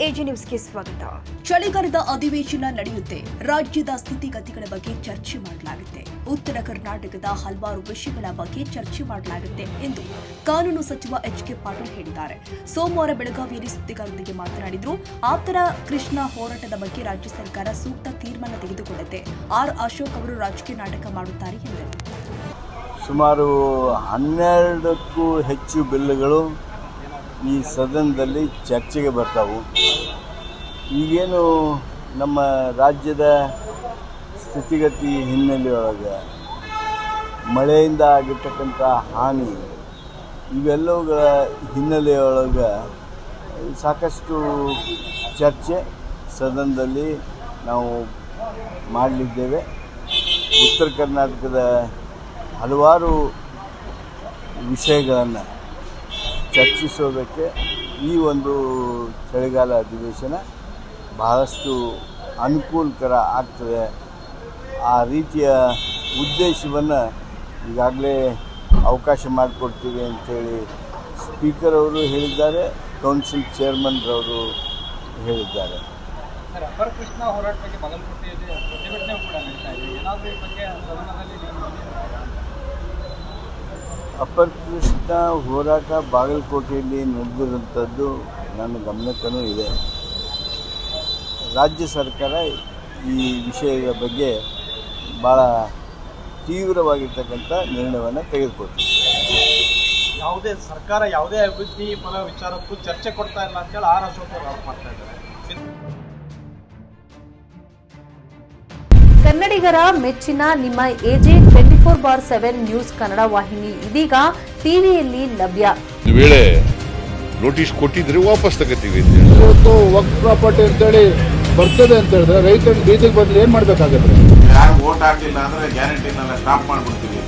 AG ನ್ಯೂಸ್ಗೆ ಸ್ವಾಗತ. ಚಳಿಗಾಲದ ಅಧಿವೇಶನ ನಡೆಯುತ್ತೆ. ರಾಜ್ಯದ ಸ್ಥಿತಿಗತಿಗಳ ಬಗ್ಗೆ ಚರ್ಚೆ ಮಾಡಲಾಗುತ್ತೆ. ಉತ್ತರ ಕರ್ನಾಟಕದ ಹಲವಾರು ವಿಷಯಗಳ ಬಗ್ಗೆ ಚರ್ಚೆ ಮಾಡಲಾಗುತ್ತೆ ಎಂದು ಕಾನೂನು ಸಚಿವ ಎಚ್.ಕೆ. ಪಾಟೀಲ್ ಹೇಳಿದ್ದಾರೆ. ಸೋಮವಾರ ಬೆಳಗಾವಿಯಲ್ಲಿ ಸುದ್ದಿಗಾರರೊಂದಿಗೆ ಮಾತನಾಡಿದರು. ಆಪ್ತರ ಕೃಷ್ಣ ಹೋರಾಟದ ಬಗ್ಗೆ ರಾಜ್ಯ ಸರ್ಕಾರ ಸೂಕ್ತ ತೀರ್ಮಾನ ತೆಗೆದುಕೊಳ್ಳುತ್ತೆ. ಆರ್. ಅಶೋಕ್ ಅವರು ರಾಜಕೀಯ ನಾಟಕ ಮಾಡುತ್ತಾರೆ ಎಂದರು. ಸುಮಾರು 12ಕ್ಕೂ ಹೆಚ್ಚು ಬಿಲ್ಗಳು ಈ ಸದನದಲ್ಲಿ ಚರ್ಚೆಗೆ ಬರ್ತಾವು. ಈಗೇನು ನಮ್ಮ ರಾಜ್ಯದ ಸ್ಥಿತಿಗತಿ ಹಿನ್ನೆಲೆಯೊಳಗೆ ಮಳೆಯಿಂದ ಆಗಿರ್ತಕ್ಕಂಥ ಹಾನಿ ಇವೆಲ್ಲವುಗಳ ಹಿನ್ನೆಲೆಯೊಳಗೆ ಸಾಕಷ್ಟು ಚರ್ಚೆ ಸದನದಲ್ಲಿ ನಾವು ಮಾಡಲಿದ್ದೇವೆ. ಉತ್ತರ ಕರ್ನಾಟಕದ ಹಲವಾರು ವಿಷಯಗಳನ್ನು ಚರ್ಚಿಸೋದಕ್ಕೆ ಈ ಒಂದು ಚಳಿಗಾಲ ಅಧಿವೇಶನ ಬಹಳಷ್ಟು ಅನುಕೂಲಕರ ಆಗ್ತದೆ. ಆ ರೀತಿಯ ಉದ್ದೇಶವನ್ನು ಈಗಾಗಲೇ ಅವಕಾಶ ಮಾಡಿಕೊಡ್ತೀವಿ ಅಂಥೇಳಿ ಸ್ಪೀಕರ್ ಅವರು ಹೇಳಿದ್ದಾರೆ, ಕೌನ್ಸಿಲ್ ಚೇರ್ಮನ್ರವರು ಹೇಳಿದ್ದಾರೆ. ಅಪರ್ ಕೃಷ್ಣ ಹೋರಾಟ ಬಗ್ಗೆ ಬಾಗಲಕೋಟೆಯಲ್ಲಿ ಪ್ರತಿಭಟನೆ ಕೂಡ ನಡೀತಾ ಇದೆ. ಏನಾದರೂ ಈ ಬಗ್ಗೆ ಸದನದಲ್ಲಿ ಅಪರ್ ಕೃಷ್ಣ ಹೋರಾಟ ಬಾಗಲಕೋಟೆಯಲ್ಲಿ ನಡೆದಿರುವಂಥದ್ದು ನನ್ನ ಗಮನಕ್ಕೂ ಇದೆ. ರಾಜ್ಯ ಸರ್ಕಾರ ಈ ವಿಷಯದ ಬಗ್ಗೆ ಭಾಳ ತೀವ್ರವಾಗಿರ್ತಕ್ಕಂಥ ನಿರ್ಣಯವನ್ನು ತೆಗೆದುಕೊಳ್ತಿದೆ. ಯಾವುದೇ ಸರ್ಕಾರ ಯಾವುದೇ ಅಭಿವೃದ್ಧಿ ಪರ ವಿಚಾರಕ್ಕೂ ಚರ್ಚೆ ಕೊಡ್ತಾ ಇಲ್ಲ ಅಂತೇಳಿ ಆರ್. ಅಶೋಕ್ ಅವರು ಆರೋಪ ಮಾಡ್ತಾ ಇದ್ದಾರೆ. ಕನ್ನಡಿಗರ ಮೆಚ್ಚಿನ ನಿಮ್ಮ ಎಜೆ 24/7 ನ್ಯೂಸ್ ಕನ್ನಡ ವಾಹಿನಿ ಇದೀಗ ಟಿವಿಯಲ್ಲಿ ಲಭ್ಯ. ಒಂದು ವೇಳೆ ನೋಟಿಸ್ ಕೊಟ್ಟಿದ್ರೆ ವಾಪಸ್ ತಗೋತೀವಿ. ಇವತ್ತು ವಕ್ಫ್ ಪ್ರಾಪರ್ಟಿ ಅಂತೇಳಿ ಬರ್ತದೆ ಅಂತ ಹೇಳಿದ್ರೆ ರೈತರ ಬೀದಿಗೆ ಬಂದ್ರೆ ಏನ್ ಮಾಡ್ಬೇಕಾಗತ್ತೆ? ಯಾರು ವೋಟ್ ಹಾಕಲಿಲ್ಲ ಅಂದ್ರೆ ಗ್ಯಾರಂಟಿನೆಲ್ಲ ಸ್ಟಾಪ್ ಮಾಡ್ಬಿಡ್ತೀವಿ.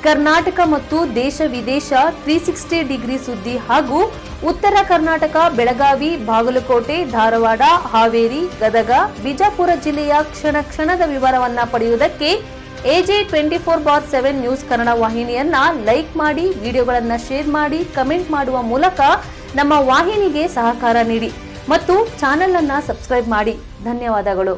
ಕರ್ನಾಟಕ ಮತ್ತು ದೇಶ ವಿದೇಶ 360 ಡಿಗ್ರಿ ಸುದ್ದಿ ಹಾಗೂ ಉತ್ತರ ಕರ್ನಾಟಕ ಬೆಳಗಾವಿ, ಬಾಗಲಕೋಟೆ, ಧಾರವಾಡ, ಹಾವೇರಿ, ಗದಗ, ಬಿಜಾಪುರ ಜಿಲ್ಲೆಯ ಕ್ಷಣ ಕ್ಷಣದ ವಿವರವನ್ನ ಪಡೆಯುವುದಕ್ಕೆ ಎಜೆ 24/7 ನ್ಯೂಸ್ ಕನ್ನಡ ವಾಹಿನಿಯನ್ನ ಲೈಕ್ ಮಾಡಿ, ವಿಡಿಯೋಗಳನ್ನ ಶೇರ್ ಮಾಡಿ, ಕಮೆಂಟ್ ಮಾಡುವ ಮೂಲಕ ನಮ್ಮ ವಾಹಿನಿಗೆ ಸಹಕಾರ ನೀಡಿ ಮತ್ತು ಚಾನೆಲ್ ಅನ್ನ ಸಬ್ಸ್ಕ್ರೈಬ್ ಮಾಡಿ. ಧನ್ಯವಾದಗಳು.